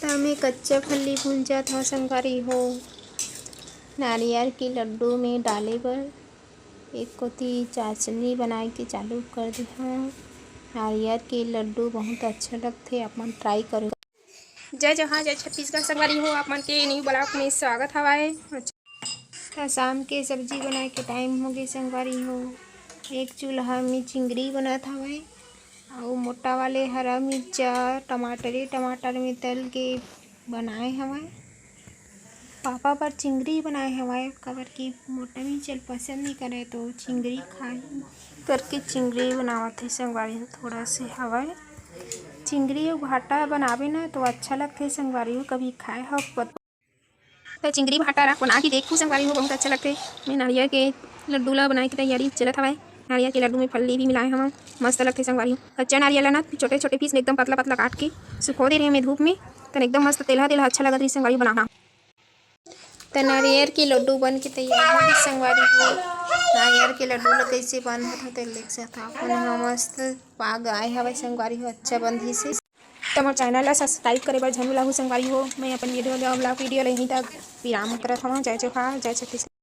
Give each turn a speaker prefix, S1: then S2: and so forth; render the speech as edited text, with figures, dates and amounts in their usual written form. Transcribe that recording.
S1: में कच्चा फल्ली भूंजा था संगवारी हो। नारियल के लड्डू में डाले बर एक कोती चाशनी बनाए के चालू कर दी हूँ। नारियल के लड्डू बहुत अच्छा लगते, आप मन ट्राई करो।
S2: जय जहाँ जय छत्तीसगढ़ संगवारी हो, आप मन के न्यू ब्लॉग में स्वागत हवाए।
S1: शाम के सब्जी बनाए के टाइम हो गए संगवारी हो। एक चूल्हा में चिंगड़ी बनत हवे और मोटा वाले हरा मिर्चा टमाटर में तल के बनाए हवे। पापा पर चिंगड़ी बनाए हवे, काबर की मोटा मिर्चा पसंद नहीं करे तो चिंगड़ी खाए करके चिंगड़ी बनावत है संगवारी हो। थोड़ा से हवे चिंगड़ी और भाटा बनावे ना तो अच्छा लगते संगवारी हो, कभी खाए हो
S2: तो चिंगड़ी भाटा रख बना के देखूँ संगवारी हो, बहुत अच्छा लगते। मैं नारियल के लड्डू ला बनाए की तैयारी चलत हवे। नारियल के लड्डू में फल्ली भी मिलाए हम, मस्त लगते संगवारी हो। कच्चा नारियल है ना, छोटे छोटे पीस में एकदम पतला पतला काट के सुखो दे रहे मैं धूप में, तो एकदम मस्त तेलहा अच्छा लगत रही संगवारी बना।
S1: तो नारियल के लड्डू बन के तैयार हो गए संगवारी हो। नारियल के लड्डू ला कैसे बनत हो तो देख सकता अपन मस्त पाग आए हवे संगवारी हो, अच्छा बंधी से।
S2: तो मोर चैनल ला सब्सक्राइब करे बर झन भुलाहू संगवारी हो। मैं अपन वीडियो ला यहीं तक विराम करत हूँ। जय जय छत्तीसगढ़।